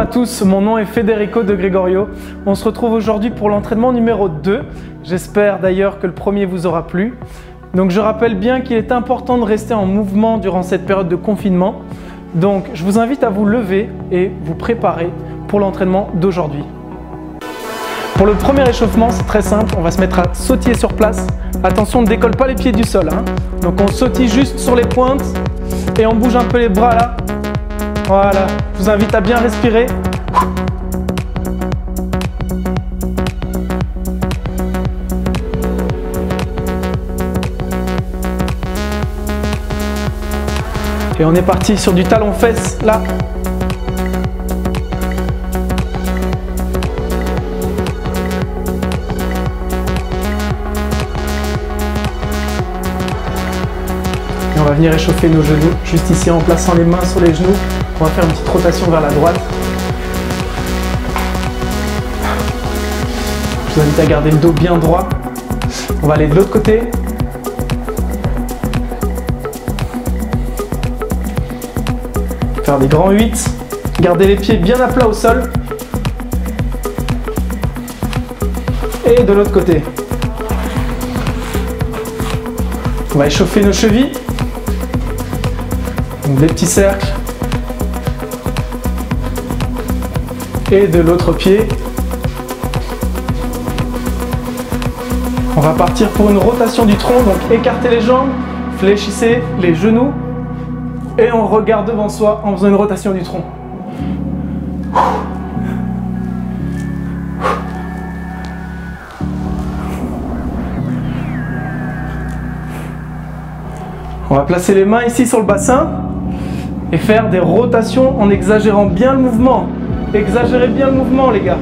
Bonjour à tous, mon nom est Federico de Gregorio. On se retrouve aujourd'hui pour l'entraînement numéro 2. J'espère d'ailleurs que le premier vous aura plu. Donc je rappelle bien qu'il est important de rester en mouvement durant cette période de confinement. Donc je vous invite à vous lever et vous préparer pour l'entraînement d'aujourd'hui. Pour le premier échauffement, c'est très simple, on va se mettre à sautiller sur place. Attention, on ne décolle pas les pieds du sol, hein. Donc on sautille juste sur les pointes et on bouge un peu les bras là. Voilà, je vous invite à bien respirer. Et on est parti sur du talon-fesse là. Et on va venir échauffer nos genoux, juste ici en plaçant les mains sur les genoux. On va faire une petite rotation vers la droite. Je vous invite à garder le dos bien droit. On va aller de l'autre côté. Faire des grands 8. Gardez les pieds bien à plat au sol. Et de l'autre côté. On va échauffer nos chevilles. Donc des petits cercles. Et de l'autre pied. On va partir pour une rotation du tronc, donc écartez les jambes, fléchissez les genoux et on regarde devant soi en faisant une rotation du tronc. On va placer les mains ici sur le bassin et faire des rotations en exagérant bien le mouvement. Exagérez bien le mouvement, les gars.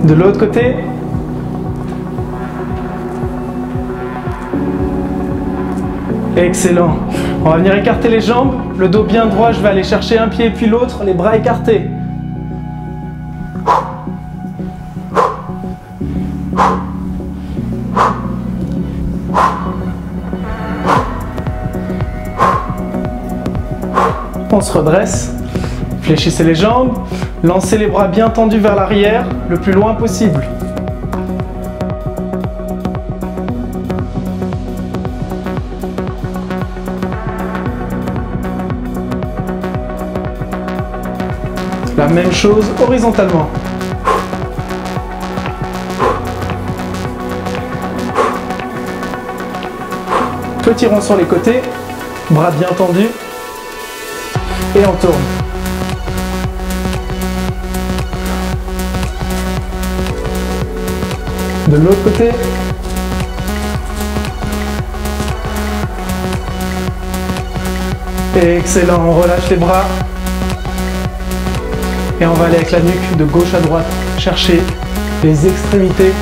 De l'autre côté. Excellent. On va venir écarter les jambes, le dos bien droit, je vais aller chercher un pied puis l'autre, les bras écartés. On se redresse, fléchissez les jambes, lancez les bras bien tendus vers l'arrière, le plus loin possible. La même chose horizontalement. Petit rond sur les côtés, bras bien tendus. Et on tourne. De l'autre côté. Excellent, on relâche les bras. Et on va aller avec la nuque de gauche à droite, chercher les extrémités.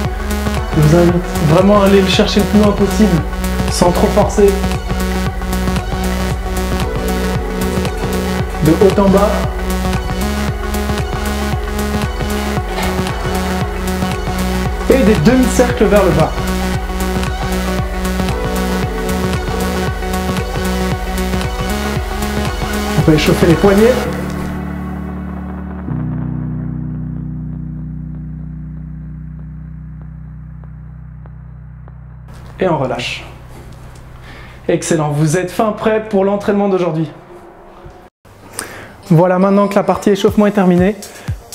Je vous invite vraiment à aller le chercher le plus loin possible, sans trop forcer. De haut en bas. Et des demi-cercles vers le bas. On peut échauffer les poignets. Et on relâche. Excellent, vous êtes fin prêt pour l'entraînement d'aujourd'hui. Voilà, maintenant que la partie échauffement est terminée,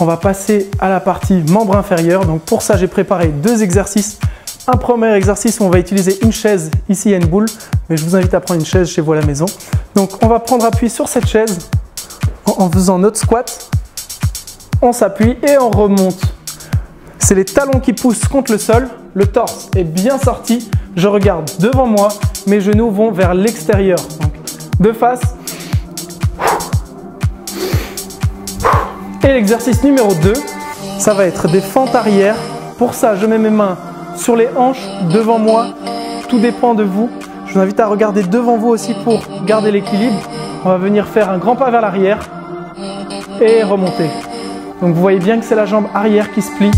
on va passer à la partie membre inférieur. Donc pour ça, j'ai préparé deux exercices. Un premier exercice où on va utiliser une chaise. Ici, il y a une boule, mais je vous invite à prendre une chaise chez vous à la maison. Donc on va prendre appui sur cette chaise en faisant notre squat. On s'appuie et on remonte. C'est les talons qui poussent contre le sol. Le torse est bien sorti. Je regarde devant moi. Mes genoux vont vers l'extérieur. Donc de face. Et l'exercice numéro 2, ça va être des fentes arrière. Pour ça, je mets mes mains sur les hanches, devant moi. Tout dépend de vous. Je vous invite à regarder devant vous aussi pour garder l'équilibre. On va venir faire un grand pas vers l'arrière et remonter. Donc vous voyez bien que c'est la jambe arrière qui se plie.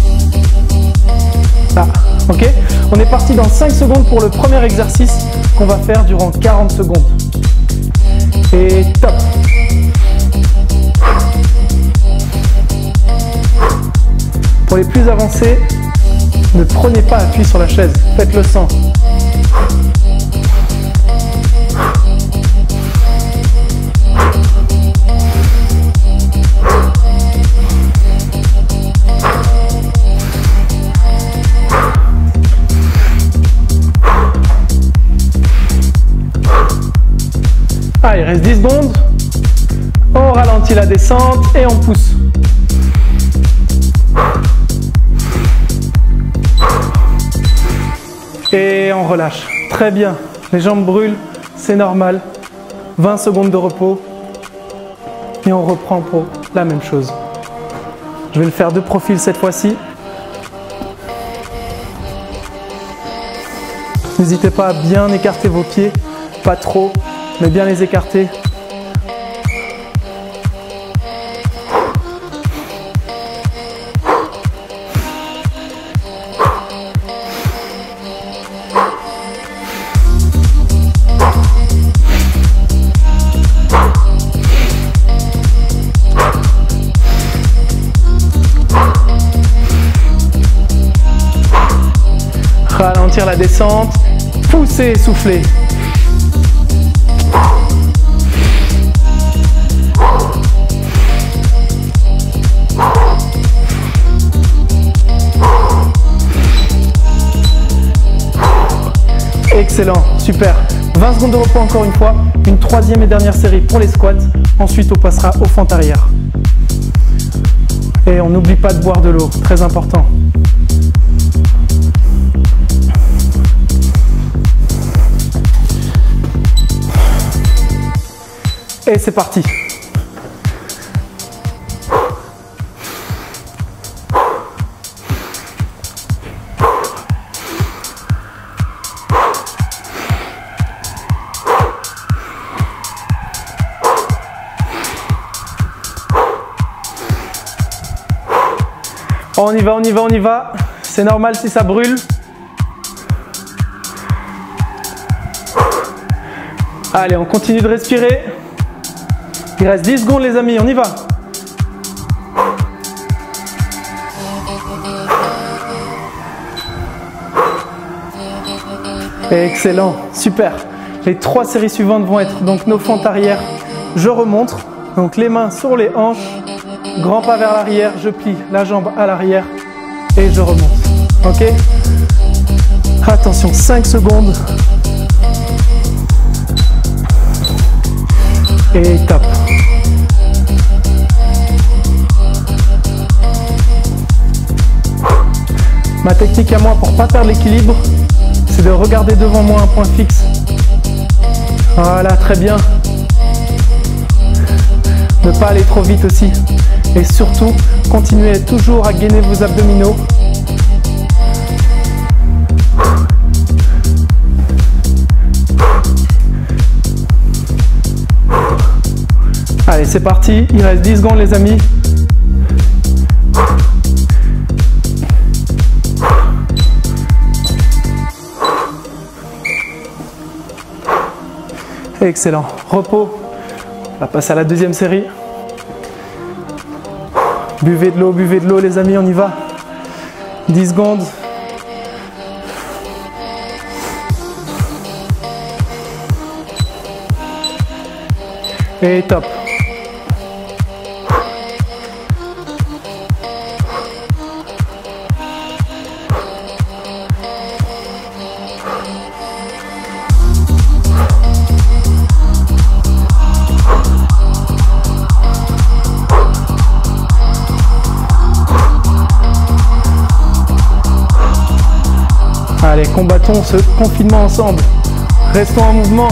Ok? On est parti dans 5 secondes pour le premier exercice qu'on va faire durant 40 secondes. Et top! Pour les plus avancés, ne prenez pas appui sur la chaise, faites-le sans. Ah, il reste 10 secondes. On ralentit la descente et on pousse. Et on relâche. Très bien. Les jambes brûlent, c'est normal. 20 secondes de repos. Et on reprend pour la même chose. Je vais le faire de profil cette fois-ci. N'hésitez pas à bien écarter vos pieds. Pas trop, mais bien les écarter. Ralentir la descente, pousser et souffler. Excellent, super. 20 secondes de repos encore une fois. Une troisième et dernière série pour les squats. Ensuite, on passera aux fentes arrière. Et on n'oublie pas de boire de l'eau, très important. Et c'est parti. On y va, on y va, on y va. C'est normal si ça brûle. Allez, on continue de respirer. Il reste 10 secondes les amis, on y va. Excellent, super. Les 3 séries suivantes vont être donc nos fentes arrière. Je remonte, donc les mains sur les hanches, grand pas vers l'arrière, je plie la jambe à l'arrière et je remonte. Ok? Attention, 5 secondes. Et top. Ma technique à moi pour ne pas perdre l'équilibre, c'est de regarder devant moi un point fixe. Voilà, très bien. Ne pas aller trop vite aussi. Et surtout, continuez toujours à gainer vos abdominaux. Allez, c'est parti. Il reste 10 secondes les amis. Excellent. Repos. On va passer à la deuxième série. Buvez de l'eau les amis, on y va. 10 secondes. Et top. Allez, combattons ce confinement ensemble. Restons en mouvement.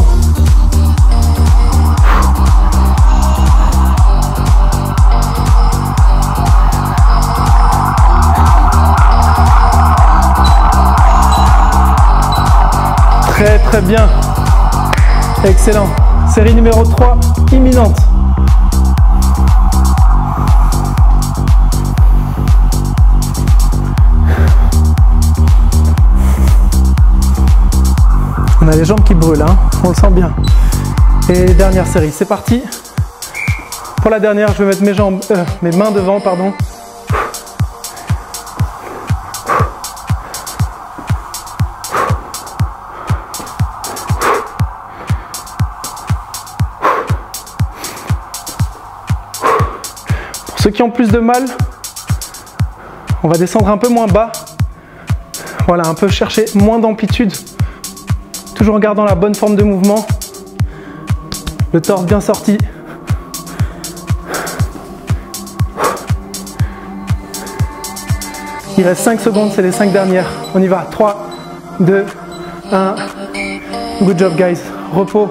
Très très bien. Excellent. Série numéro 3, imminente. a les jambes qui brûlent, hein, on le sent bien. Et dernière série, c'est parti. Pour la dernière, je vais mettre mes mains devant, pardon. Pour ceux qui ont plus de mal, on va descendre un peu moins bas. Voilà, un peu chercher moins d'amplitude. Toujours en gardant la bonne forme de mouvement. Le torse bien sorti. Il reste 5 secondes, c'est les 5 dernières. On y va. 3, 2, 1. Good job, guys. Repos.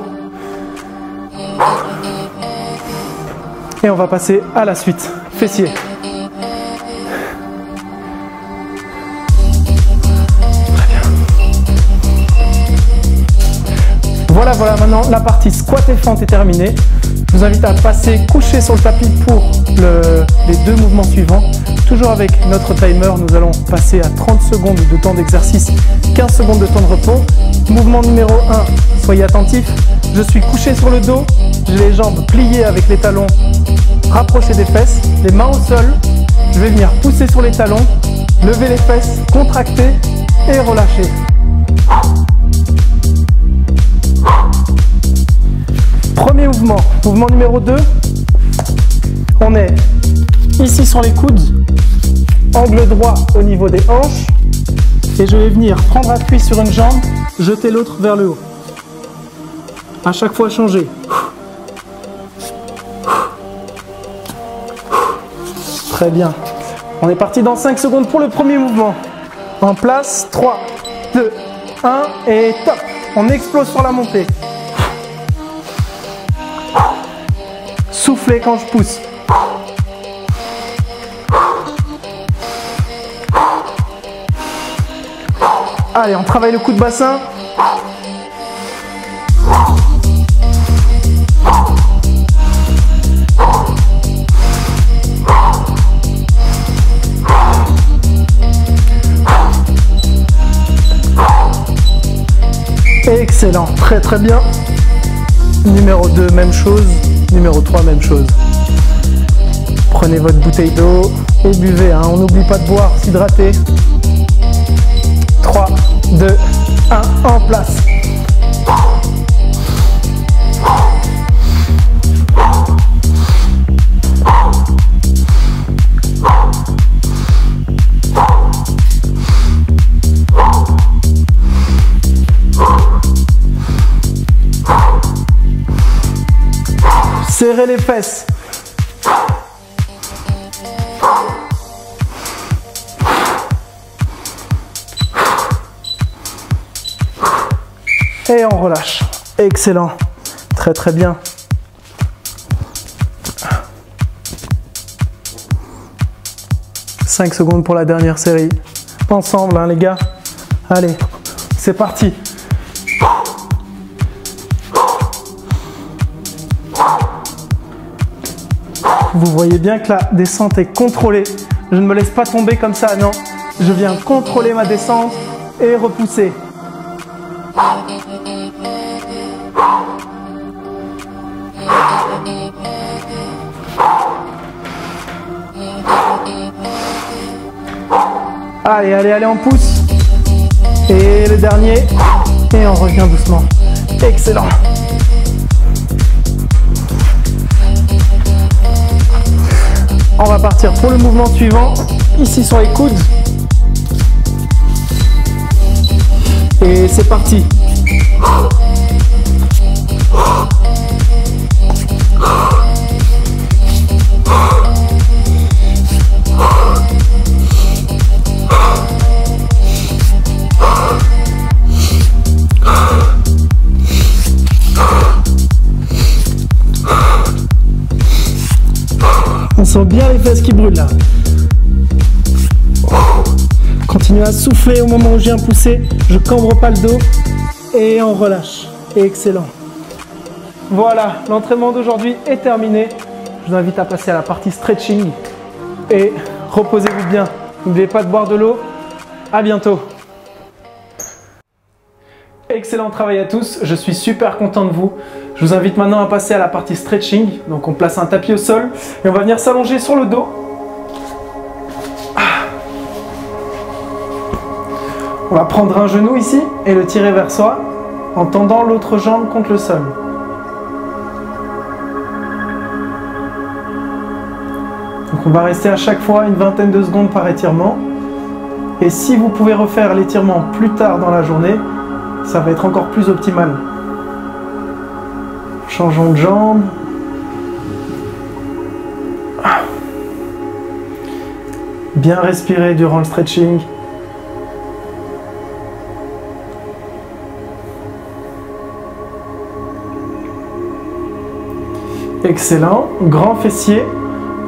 Et on va passer à la suite. Fessiers. Voilà, maintenant la partie squat et fente est terminée. Je vous invite à passer couché sur le tapis pour les deux mouvements suivants. Toujours avec notre timer, nous allons passer à 30 secondes de temps d'exercice, 15 secondes de temps de repos. Mouvement numéro 1, soyez attentifs. Je suis couché sur le dos, j'ai les jambes pliées avec les talons rapprochés des fesses, les mains au sol. Je vais venir pousser sur les talons, lever les fesses, contracter et relâcher. Premier mouvement, mouvement numéro 2, on est ici sur les coudes, angle droit au niveau des hanches et je vais venir prendre appui sur une jambe, jeter l'autre vers le haut. À chaque fois changer. Très bien. On est parti dans 5 secondes pour le premier mouvement. En place, 3, 2, 1 et top. On explose sur la montée. Soufflez quand je pousse. Allez, on travaille le coup de bassin. Excellent, très très bien. Numéro 2, même chose. Numéro 3, même chose. Prenez votre bouteille d'eau et buvez, hein. On n'oublie pas de boire, s'hydrater. 3, 2, 1, en place. Serrez les fesses. Et on relâche. Excellent. Très très bien. « 5 secondes pour la dernière série. Ensemble, hein, les gars. Allez, c'est parti. Vous voyez bien que la descente est contrôlée. Je ne me laisse pas tomber comme ça, non. Je viens contrôler ma descente et repousser. Allez, allez, allez, on pousse. Et le dernier. Et on revient doucement. Excellent. On va partir pour le mouvement suivant, ici sur les coudes. Et c'est parti. On sent bien les fesses qui brûlent là. Continuez à souffler au moment où je viens pousser. Je cambre pas le dos et on relâche. Excellent. Voilà, l'entraînement d'aujourd'hui est terminé. Je vous invite à passer à la partie stretching et reposez-vous bien. N'oubliez pas de boire de l'eau. À bientôt. excellent travail à tous, je suis super content de vous. Je vous invite maintenant à passer à la partie stretching. Donc on place un tapis au sol et on va venir s'allonger sur le dos. On va prendre un genou ici et le tirer vers soi en tendant l'autre jambe contre le sol. Donc on va rester à chaque fois une vingtaine de secondes par étirement. Et si vous pouvez refaire l'étirement plus tard dans la journée, ça va être encore plus optimal. Changeons de jambe. Bien respirer durant le stretching. Excellent. Grand fessier.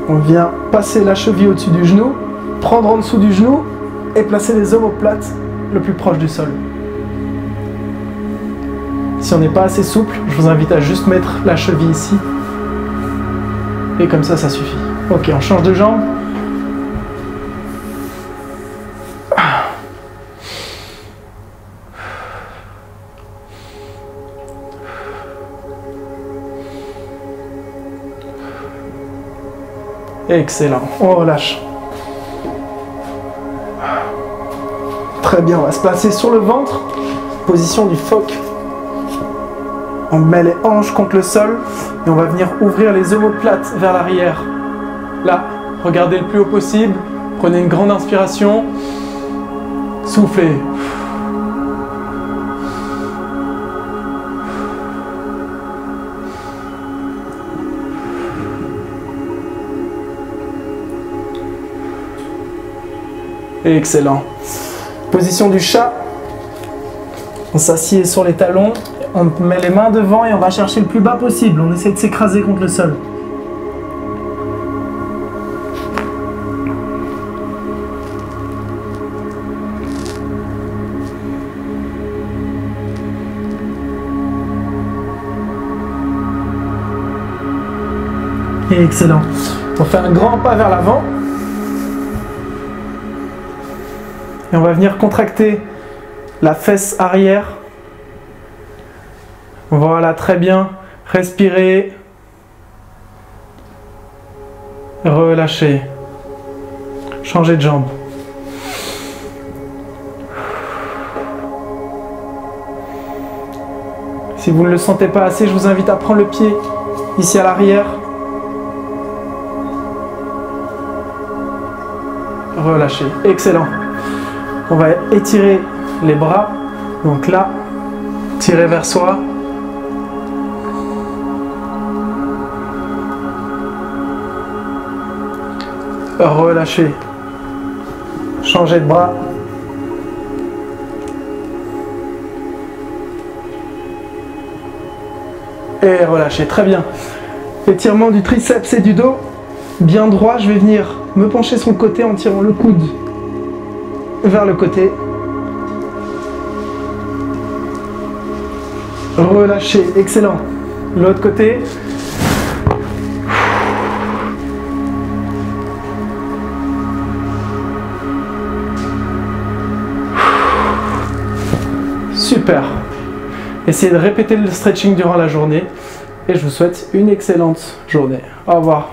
On vient passer la cheville au-dessus du genou, prendre en dessous du genou et placer les omoplates le plus proche du sol. Si on n'est pas assez souple, je vous invite à juste mettre la cheville ici. Et comme ça, ça suffit. Ok, on change de jambe. Excellent, on relâche. Très bien, on va se placer sur le ventre, position du phoque. On met les hanches contre le sol et on va venir ouvrir les omoplates vers l'arrière. Là, regardez le plus haut possible, prenez une grande inspiration, soufflez. Excellent. Position du chat. On s'assied sur les talons, on met les mains devant et on va chercher le plus bas possible. On essaie de s'écraser contre le sol. Excellent. On fait un grand pas vers l'avant. Et on va venir contracter la fesse arrière. Voilà, très bien. Respirez. Relâchez. Changez de jambe. Si vous ne le sentez pas assez, je vous invite à prendre le pied ici à l'arrière. Relâchez. Excellent. On va étirer les bras. Donc là, tirez vers soi. Relâchez. Changez de bras. Et relâchez. Très bien. Étirement du triceps et du dos. Bien droit. Je vais venir me pencher sur le côté en tirant le coude vers le côté. Relâchez. Excellent. L'autre côté. Super. Essayez de répéter le stretching durant la journée et je vous souhaite une excellente journée. Au revoir.